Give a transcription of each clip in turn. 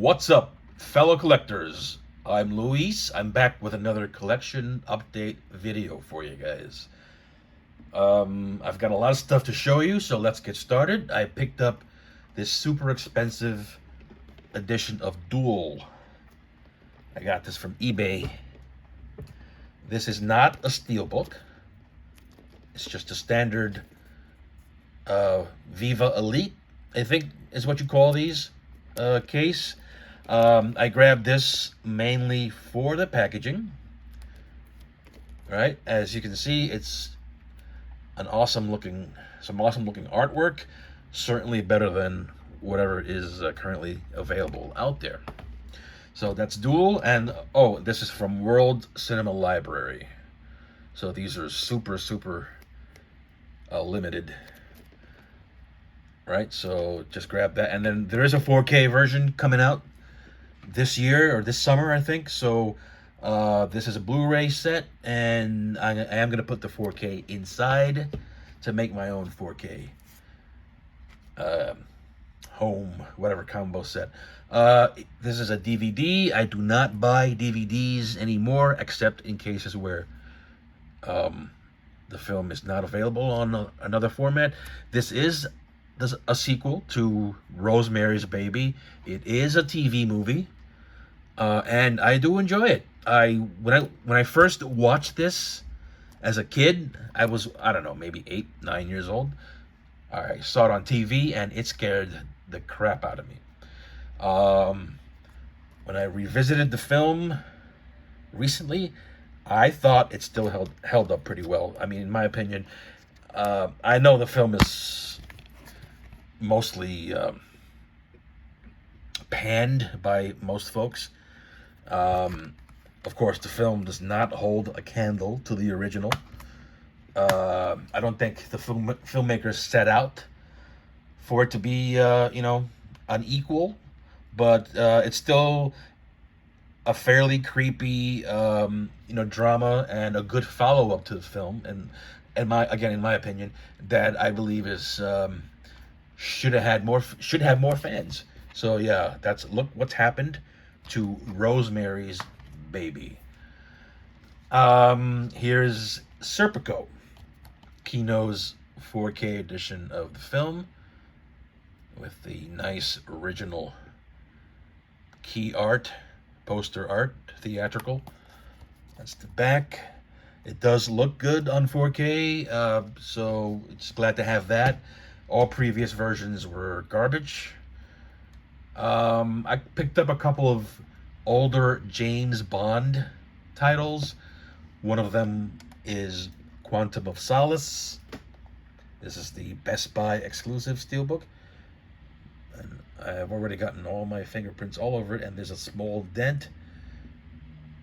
What's up, fellow collectors? I'm Luis. I'm back with another collection update video for you guys. I've got a lot of stuff to show you, so let's get started. I picked up this super expensive edition of Duel. I got this from eBay. This is not a steelbook. It's just a standard Viva Elite, I think is what you call these case. I grabbed this mainly for the packaging. Right, as you can see, it's some awesome looking artwork. Certainly better than whatever is currently available out there. So that's Duel, and oh, this is from World Cinema Library. So these are super limited. Right, so just grab that, and then there is a 4K version coming out this year or this summer, I think. So this is a Blu-ray set, and I am going to put the 4K inside to make my own 4K home, whatever combo set. This is a DVD. I do not buy DVDs anymore, except in cases where the film is not available on another format. This is a sequel to Rosemary's Baby. It is a TV movie, and I do enjoy it. When I first watched this as a kid, I was, I don't know, maybe 8, 9 years old. I saw it on TV, and it scared the crap out of me. When I revisited the film recently, I thought it still held up pretty well. I mean, in my opinion, I know the film is mostly panned by most folks. Of course, the film does not hold a candle to the original. I don't think the filmmakers set out for it to be, unequal, but it's still a fairly creepy, drama and a good follow-up to the film. And in my opinion, that I believe is should have more fans. So yeah, look what's happened to Rosemary's Baby. Here's Serpico, Kino's 4K edition of the film with the nice original key art, poster art, theatrical. That's the back. It does look good on 4K, so it's glad to have that. All previous versions were garbage. I picked up a couple of older James Bond titles. One of them is Quantum of Solace. This is the Best Buy exclusive steelbook. And I've already gotten all my fingerprints all over it, and there's a small dent,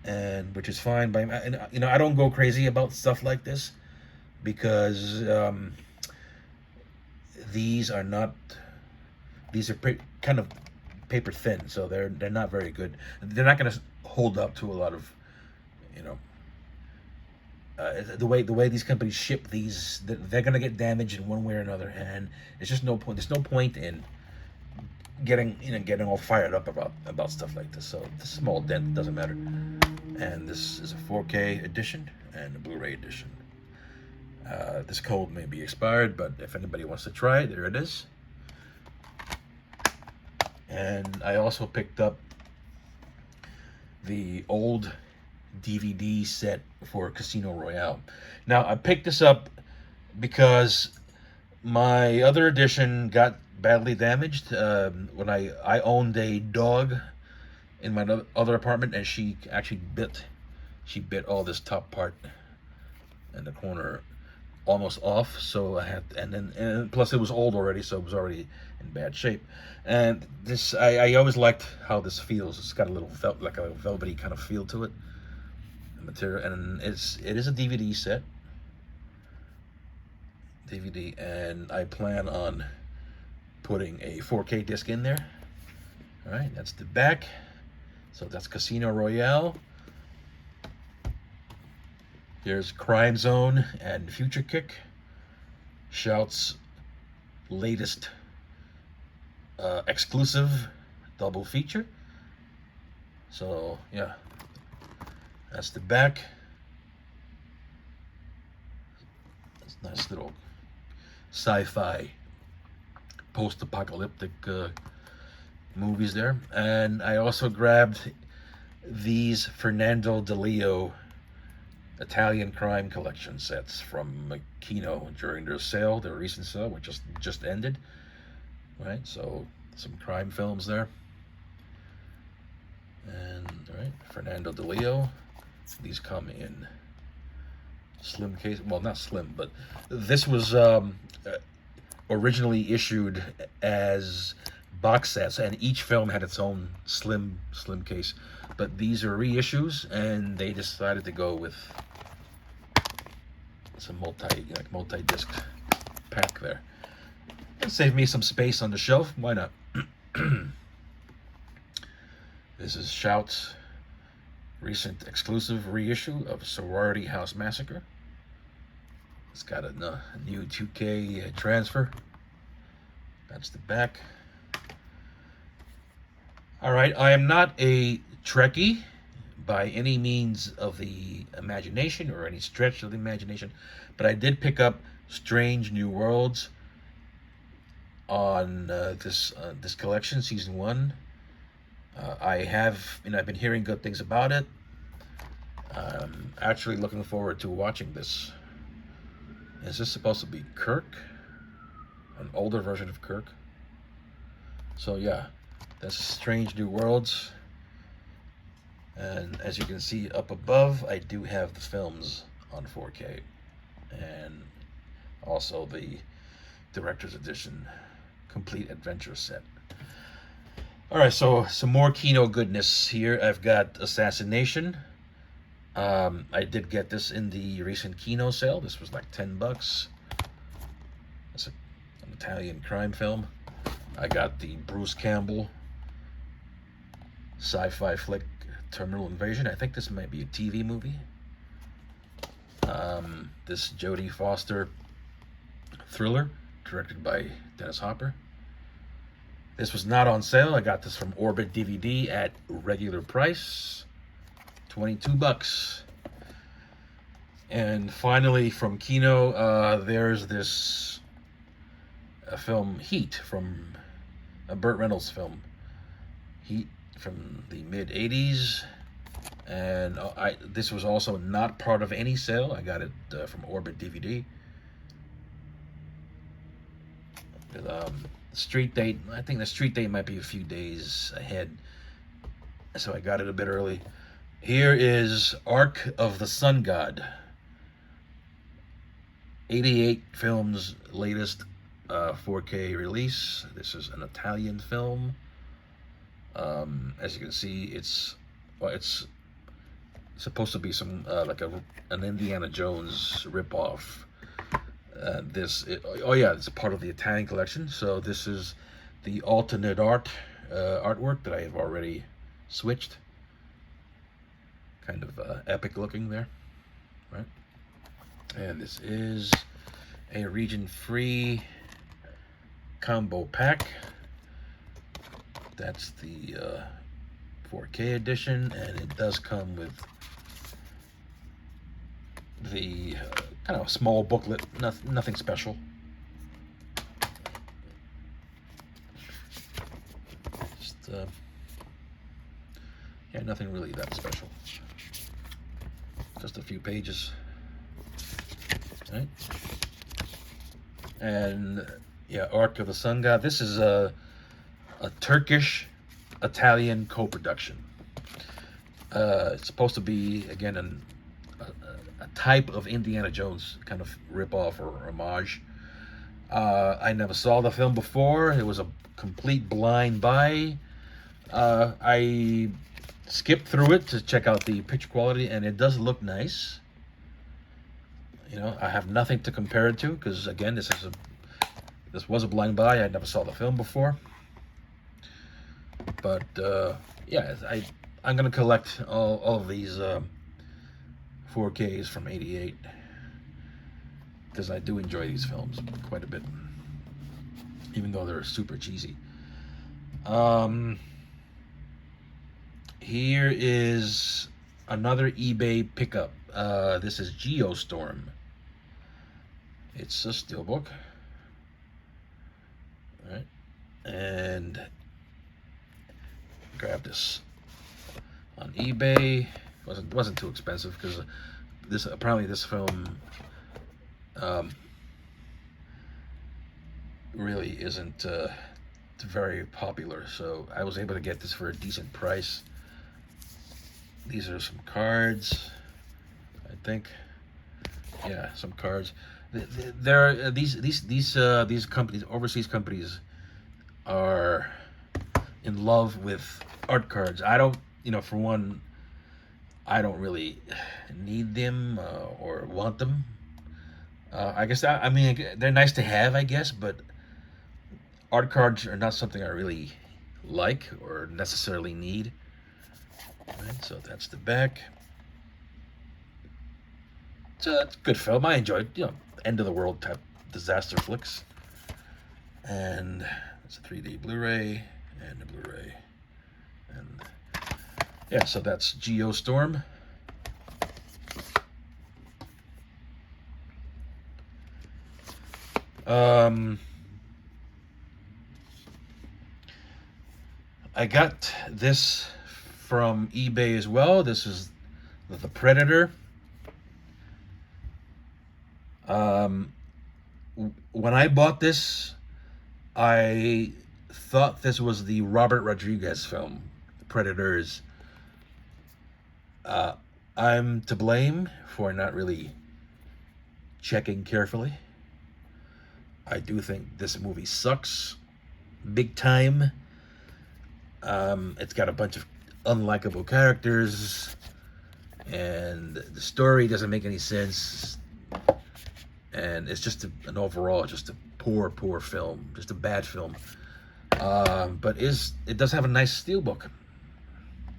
and which is fine. I don't go crazy about stuff like this because these are kind of paper thin, so they're not very good. They're not going to hold up to a lot of, the way these companies ship these. They're going to get damaged in one way or another, and it's just no point. There's no point in getting all fired up about stuff like this. So the small dent doesn't matter. And this is a 4K edition and a Blu-ray edition. This code may be expired, but if anybody wants to try it, there it is. And I also picked up the old DVD set for Casino Royale. Now, I picked this up because my other edition got badly damaged when I owned a dog in my other apartment, and she actually bit all this top part in the corner almost off. So I had, and plus it was old already, so it was already in bad shape. And this, I always liked how this feels. It's got a little like a velvety kind of feel to it, the material, and it is a DVD set. And I plan on putting a 4K disc in there. All right, that's the back. So that's Casino Royale. Here's Crime Zone and Future Kick. Shout's latest exclusive double feature. So yeah, that's the back. It's nice little sci-fi post-apocalyptic movies there. And I also grabbed these Fernando De Leo Italian crime collection sets from Kino during their sale, their recent sale, which just ended. Right, so some crime films there. And all right, Fernando De Leo. These come in slim case. Well, not slim, but this was originally issued as box sets, and each film had its own slim case. But these are reissues, and they decided to go with some multi-disc pack there. And save me some space on the shelf. Why not? This is Shout's recent exclusive reissue of Sorority House Massacre. It's got a new 2K transfer. That's the back. All right, I am not a Trekkie by any means of the imagination or any stretch of the imagination, but I did pick up Strange New Worlds on this collection, season 1. I've been hearing good things about it. I'm actually looking forward to watching this. Is this supposed to be Kirk? An older version of Kirk? So yeah, that's Strange New Worlds. And as you can see up above, I do have the films on 4K. And also the Director's Edition Complete Adventure Set. Alright, so some more Kino goodness here. I've got Assassination. I did get this in the recent Kino sale. This was like $10. It's an Italian crime film. I got the Bruce Campbell sci-fi flick Terminal Invasion. I think this might be a TV movie. This Jodie Foster thriller directed by Dennis Hopper. This was not on sale. I got this from Orbit DVD at regular price, $22. And finally, from Kino, there's this film Heat, from a Burt Reynolds film. Heat from the mid-'80s. And this was also not part of any sale. I got it from Orbit DVD. Street date, I think the street date might be a few days ahead, so I got it a bit early. Here is Ark of the Sun God, 88 Films' latest 4K release. This is an Italian film. As you can see, it's supposed to be some like an Indiana Jones ripoff. It's a part of the Italian collection. So this is the alternate artwork that I have already switched. Kind of epic looking there, right? And this is a region-free combo pack. That's the 4K edition, and it does come with the kind of a small booklet, nothing special. Just nothing really that special. Just a few pages, right? And yeah, Ark of the Sun God. This is a Turkish-Italian co-production. It's supposed to be, again, a type of Indiana Jones kind of ripoff or homage. I never saw the film before. It was a complete blind buy. I skipped through it to check out the picture quality, and it does look nice. You know, I have nothing to compare it to because, again, this was a blind buy. I never saw the film before. But yeah, I'm gonna collect all of these 4Ks from '88 because I do enjoy these films quite a bit, even though they're super cheesy. Here is another eBay pickup. This is Geostorm. It's a steelbook. All right, and grab this on eBay. Wasn't too expensive because this film really isn't very popular, so I was able to get this for a decent price. These are some cards, I think. Yeah, some cards. There, these companies, overseas companies, are in love with art cards. I don't, for one, I don't really need them or want them. I guess I mean they're nice to have, I guess, but art cards are not something I really like or necessarily need. Right, so that's the back. So it's a good film. I enjoyed, end of the world type disaster flicks. And it's a 3D Blu-ray and a Blu-ray. And yeah, so that's Geostorm. I got this from eBay as well. This is the Predator. When I bought this, I thought this was the Robert Rodriguez film, Predators. I'm to blame for not really checking carefully. I do think this movie sucks big time. It's got a bunch of unlikable characters, and the story doesn't make any sense. And it's just an overall, just a poor film, just a bad film. But it does have a nice steelbook,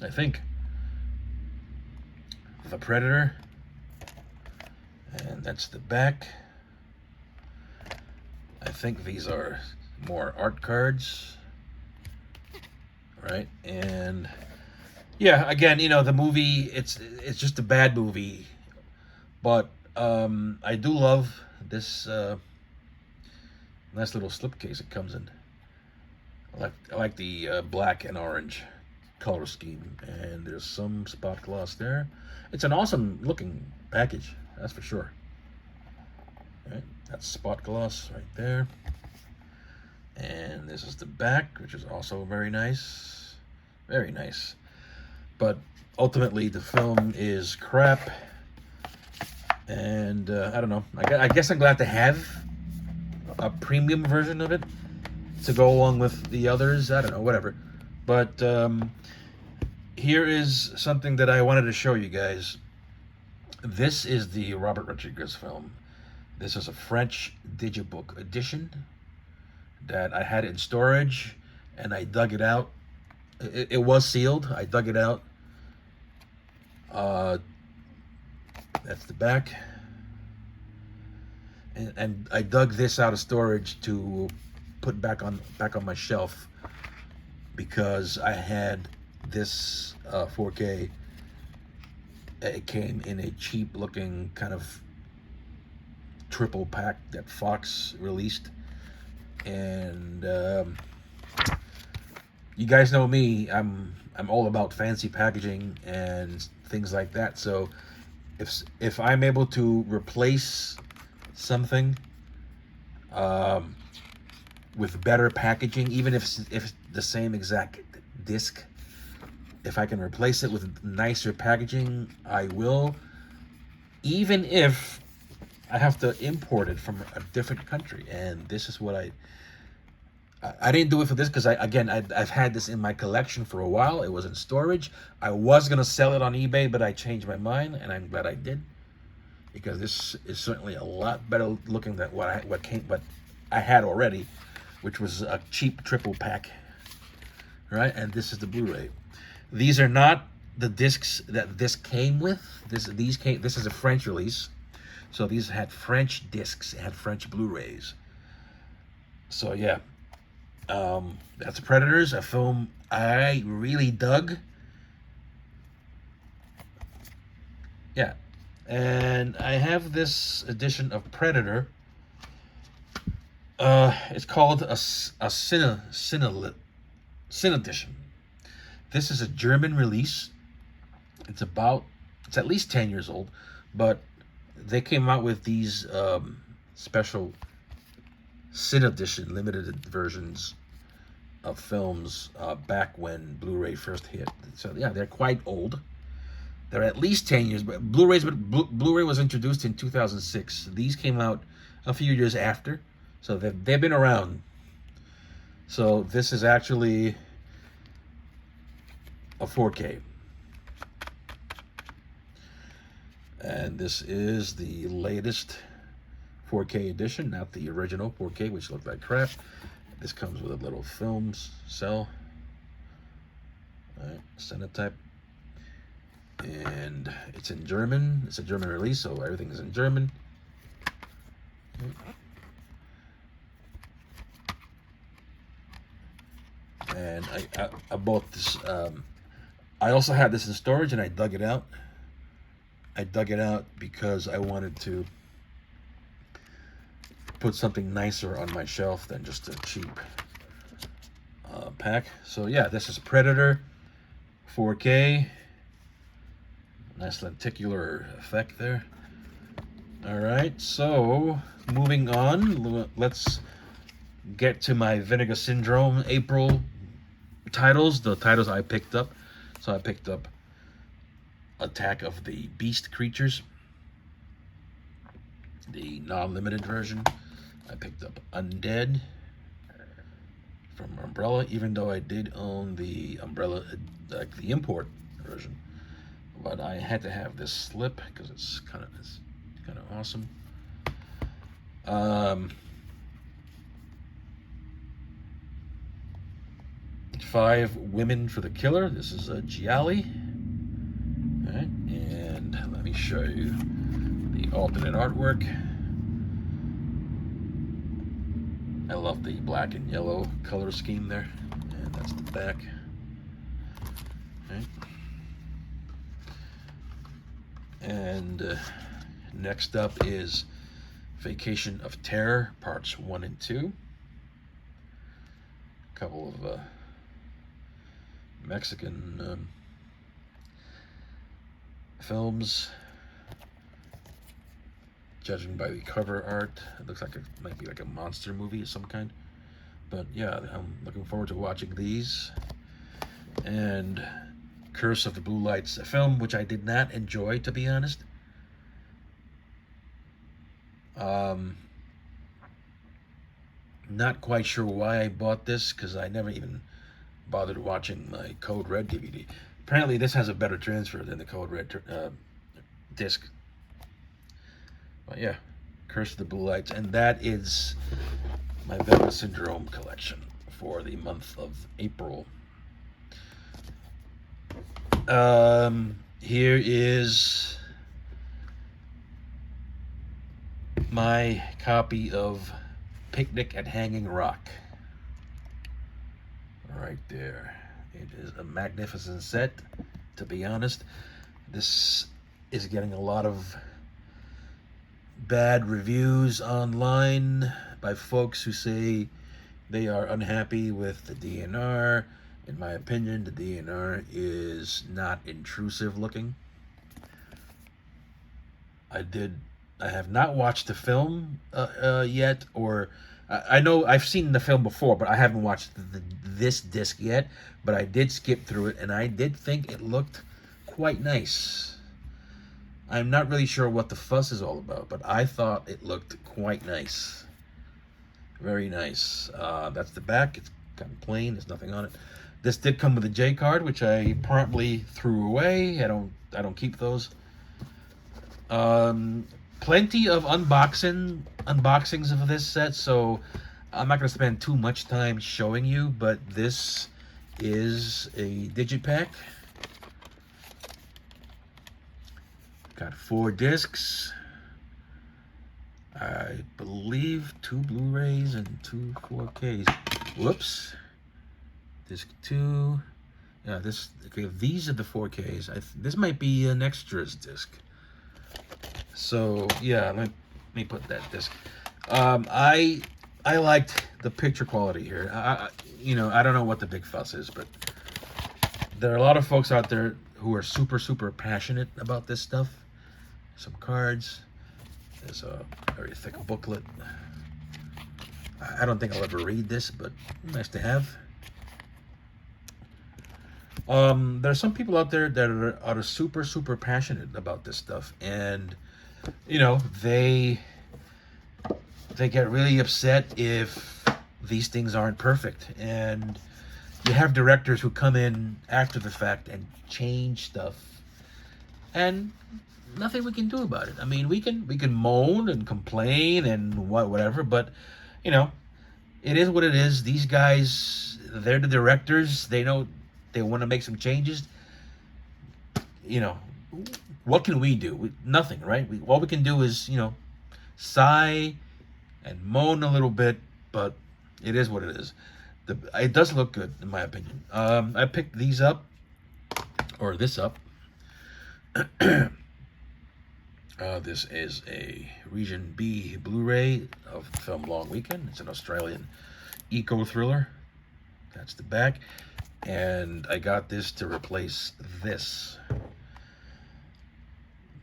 I think. The Predator, and that's the back. I think these are more art cards, right? And yeah, again, the movie, it's just a bad movie, but I do love this nice little slipcase it comes in. I like the black and orange color scheme, and there's some spot gloss there. It's an awesome looking package, that's for sure. Right, that's spot gloss right there. And this is the back, which is also very nice. Very nice. But ultimately, the film is crap. And I don't know. I guess I'm glad to have a premium version of it to go along with the others. I don't know, whatever. But here is something that I wanted to show you guys. This is the Robert Rodriguez film. This is a French digibook edition that I had in storage, and I dug it out. It was sealed. I dug it out. That's the back. And I dug this out of storage to put back on my shelf because I had this 4K. It came in a cheap looking kind of triple pack that Fox released, and you guys know me, I'm all about fancy packaging and things like that. So if I'm able to replace something with better packaging, even if the same exact disc, if I can replace it with nicer packaging, I will, even if I have to import it from a different country. And this is what I didn't do it for this because I've had this in my collection for a while. It was in storage. I was gonna sell it on eBay, but I changed my mind, and I'm glad I did, because this is certainly a lot better looking than what I had already, which was a cheap triple pack. Right, and this is the Blu-ray. These are not the discs that this came with. This is a French release, so these had French discs, had French Blu-rays. So yeah, that's Predators, a film I really dug. Yeah. And I have this edition of Predator. It's called a Cine edition. This is a German release. It's about, it's at least 10 years old, but they came out with these special Cine edition limited versions of films back when Blu-ray first hit. So yeah, they're quite old. They're at least 10 years, but Blu-ray was introduced in 2006. These came out a few years after, so they've been around. So this is actually a 4K. And this is the latest 4K edition, not the original 4K, which looked like crap. This comes with a little film cell. All right, Cenotype. And it's in German. It's a German release, so everything is in German. And I bought this. I also had this in storage, and I dug it out. I dug it out because I wanted to put something nicer on my shelf than just a cheap pack. So yeah, this is Predator 4K. Nice lenticular effect there. All right, so moving on, let's get to my Vinegar Syndrome April titles, the titles I picked up. So I picked up Attack of the Beast Creatures, the non-limited version. I picked up Undead from Umbrella, even though I did own the Umbrella, like the import version. But I had to have this slip because it's kind of awesome. 5 Women for the Killer. This is a Gialli. All right, and let me show you the alternate artwork. I love the black and yellow color scheme there, and that's the back. All right. And next up is Vacation of Terror, parts 1 and 2. A couple of Mexican films. Judging by the cover art, it looks like it might be like a monster movie of some kind. But yeah, I'm looking forward to watching these. And Curse of the Blue Lights, a film which I did not enjoy, to be honest. Not quite sure why I bought this, because I never even bothered watching my Code Red DVD. Apparently this has a better transfer than the Code Red disc. But yeah, Curse of the Blue Lights, and that is my Vinegar Syndrome collection for the month of April. Here is my copy of Picnic at Hanging Rock. Right there. It is a magnificent set, to be honest. This is getting a lot of bad reviews online by folks who say they are unhappy with the DNR. In my opinion, the DNR is not intrusive looking. I have not watched the film yet, or I know I've seen the film before, but I haven't watched this disc yet. But I did skip through it, and I did think it looked quite nice. I'm not really sure what the fuss is all about, but I thought it looked quite nice. Very nice. That's the back. It's kind of plain. There's nothing on it. This did come with a J card, which I promptly threw away. I don't keep those. Plenty of unboxings of this set, so I'm not going to spend too much time showing you, but this is a digipack. Got 4 discs. I believe 2 Blu-rays and 2 4Ks. Whoops. Disc 2. Yeah, okay, these are the 4Ks. This might be an extras disc. So yeah, let me put that disc. I liked the picture quality here. I don't know what the big fuss is, but there are a lot of folks out there who are super passionate about this stuff. Some cards. There's a very thick booklet. I don't think I'll ever read this, but nice to have. There are some people out there that are super passionate about this stuff, and you know they get really upset if these things aren't perfect, and you have directors who come in after the fact and change stuff, and nothing we can do about it. I mean, we can moan and complain and whatever, but you know, it is what it is. These guys, they're the directors. They know they want to make some changes. You know, what can we do? Nothing, right? All we can do is, sigh and moan a little bit, but it is what it is. It does look good, in my opinion. I picked these up, or this up. This is a Region B Blu-ray of the film Long Weekend. It's an Australian eco-thriller. That's the back. And I got this to replace this.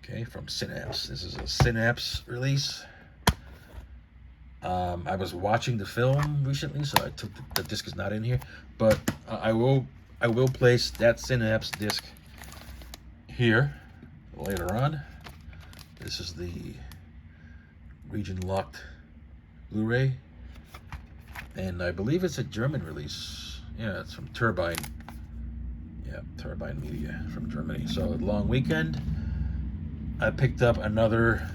Okay, from Synapse. This is a Synapse release. I was watching the film recently, so I took the disc is not in here, but I will place that Synapse disc here later on. This is the region locked Blu-ray, and I believe it's a German release. Yeah, it's from Turbine. Yeah, Turbine Media from Germany. So Long Weekend. I picked up another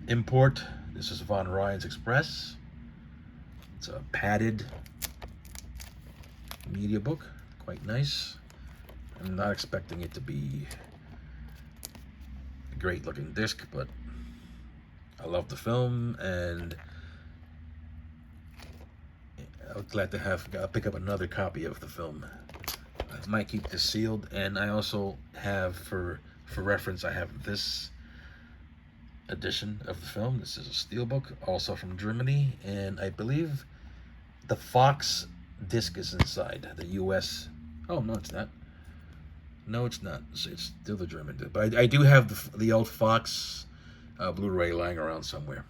import. This is Von Ryan's Express. It's a padded media book, quite nice. I'm not expecting it to be a great looking disc, but I love the film, and I was glad to pick up another copy of the film. I might keep this sealed, and I also have, for reference, I have this edition of the film. This is a Steelbook, also from Germany, and I believe the Fox disc is inside. The US. Oh no, it's not. No, it's not. It's still the German disc. But I do have the old Fox Blu-ray lying around somewhere.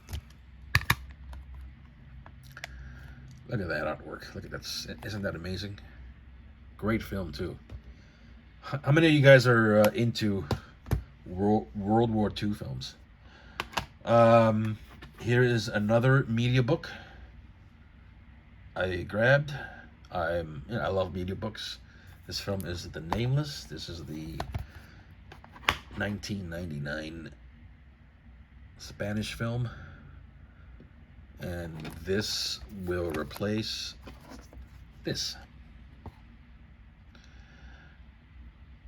Look at that artwork. Look at that. Isn't that amazing? Great film too. How many of you guys are into World War II films? Here is another media book I grabbed. I love media books. This film is The Nameless. This is the 1999 Spanish film, and this will replace this.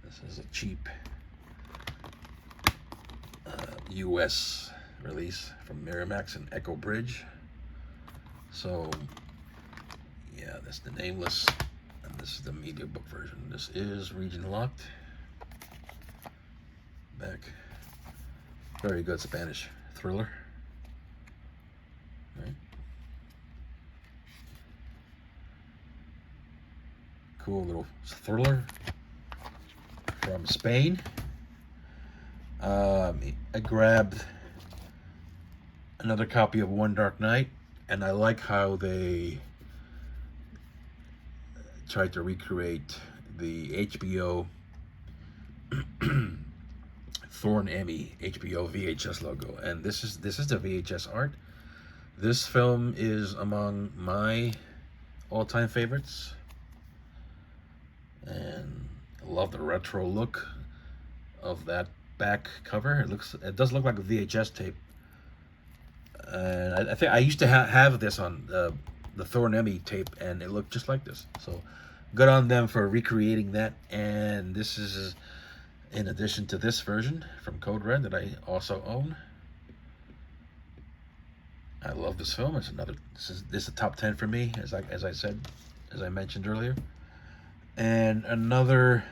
This is a cheap US release from Miramax and Echo Bridge. So yeah, that's The Nameless, and this is the media book version. This is region locked. Back. Very good Spanish thriller. Right. Cool little thriller from Spain. I grabbed another copy of One Dark Night, and I like how they tried to recreate the HBO Thorn Emmy HBO VHS logo, and this is the VHS art. This film is among my all-time favorites, and I love the retro look of that back cover. It does look like a VHS tape, and I think I used to have this on the Thorn Emmy tape, and it looked just like this. So good on them for recreating that. And this is in addition to this version from Code Red that I also own. I love this film. This is a top 10 for me, as I mentioned earlier. And another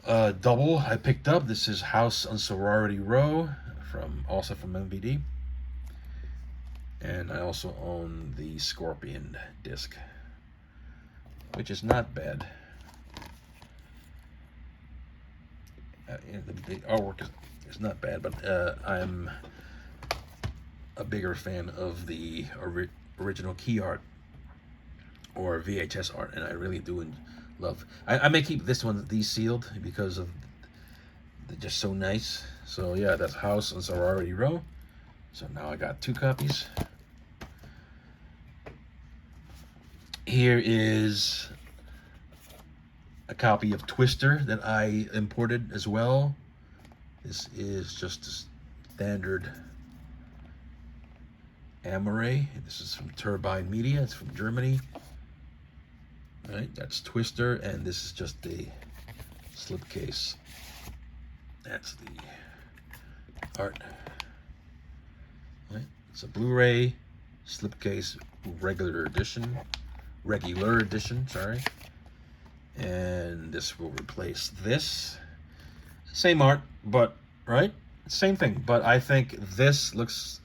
double I picked up. This is House on Sorority Row, also from MVD. And I also own the Scorpion disc, which is not bad. The artwork is not bad, but I'm a bigger fan of the original key art or VHS art, and I really do love. I may keep these sealed because of they're just so nice. So yeah, that's House on Sorority Row. So now I got 2 copies. Here is a copy of Twister that I imported as well. This is just a standard Amaray. This is from Turbine Media. It's from Germany. All right, that's Twister, and this is just the slipcase. That's the art. All right, it's a Blu-ray slipcase, regular edition, sorry. And this will replace this. Same art, but, right? Same thing, but I think this looks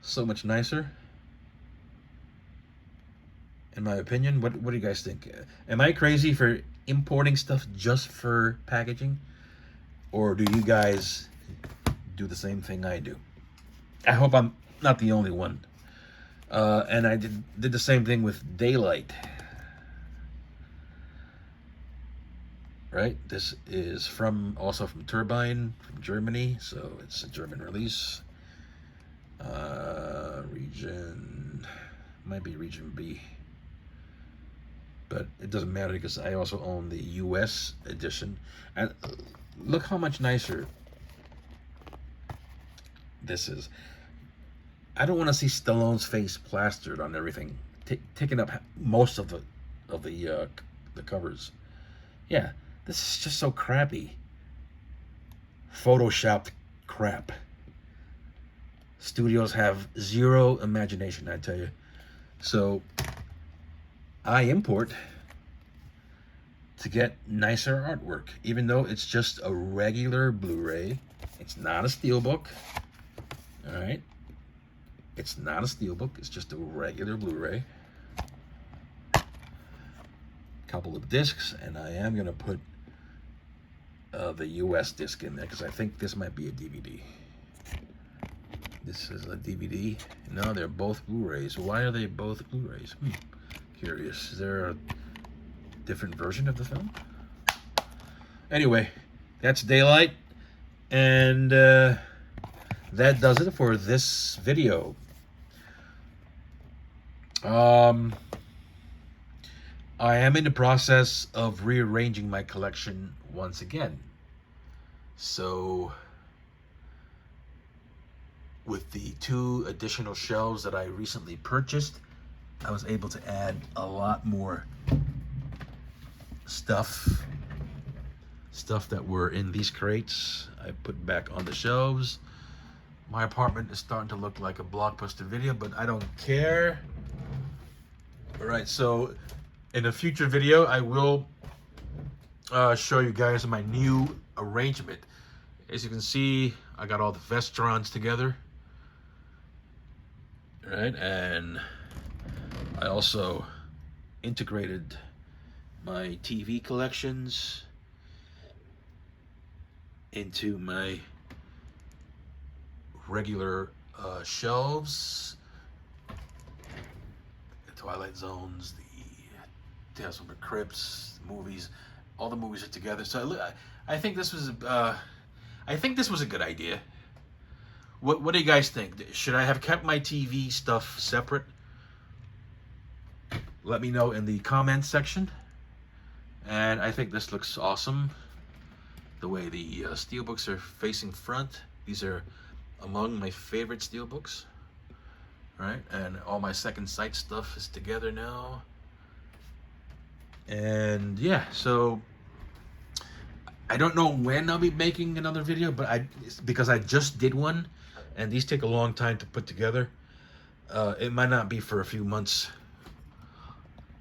so much nicer. In my opinion, what do you guys think? Am I crazy for importing stuff just for packaging? Or do you guys do the same thing I do? I hope I'm not the only one. And I did the same thing with Daylight. Right? This is also from Turbine, from Germany, so it's a German release. Might be region B. But it doesn't matter because I also own the US edition. And look how much nicer this is. I don't want to see Stallone's face plastered on everything, taking up most of the covers. Yeah, this is just so crappy. Photoshopped crap. Studios have zero imagination, I tell you. So I import to get nicer artwork, even though it's just a regular Blu-ray. It's not a Steelbook. All right. It's not a Steelbook. It's just a regular Blu-ray. Couple of discs, and I am going to put the US disc in there because I think this might be a DVD. This is a DVD. No, they're both Blu-rays. Why are they both Blu-rays? Curious. Is there a different version of the film? Anyway, that's Daylight, and that does it for this video. I am in the process of rearranging my collection once again. So with the 2 additional shelves that I recently purchased, I was able to add a lot more stuff that were in these crates. I put back on the shelves. My apartment is starting to look like a Blockbuster Video, but I don't care. All right, so in a future video, I will show you guys my new arrangement. As you can see, I got all the Vestrons together. All right, and I also integrated my TV collections into my regular shelves. The Twilight Zones, the Tales from the Crypts, movies, all the movies are together. So I think this was a good idea. What do you guys think? Should I have kept my TV stuff separate? Let me know in the comments section. And I think this looks awesome. The way the Steelbooks are facing front. These are among my favorite Steelbooks. Right? And all my Second Sight stuff is together now. And yeah, so I don't know when I'll be making another video, but because I just did one, and these take a long time to put together. It might not be for a few months.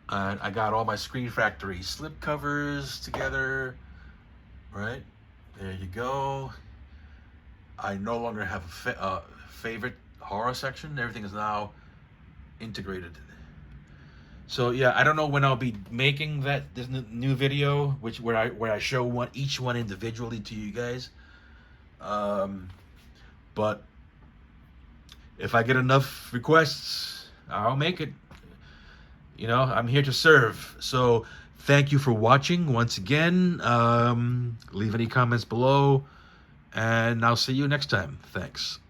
I got all my Screen Factory slip covers together. Right? There you go. I no longer have a favorite horror section. Everything is now integrated. So yeah, I don't know when I'll be making this new video, where I show each one individually to you guys. Um, but if I get enough requests, I'll make it. I'm here to serve. So thank you for watching once again. Leave any comments below, and I'll see you next time. Thanks.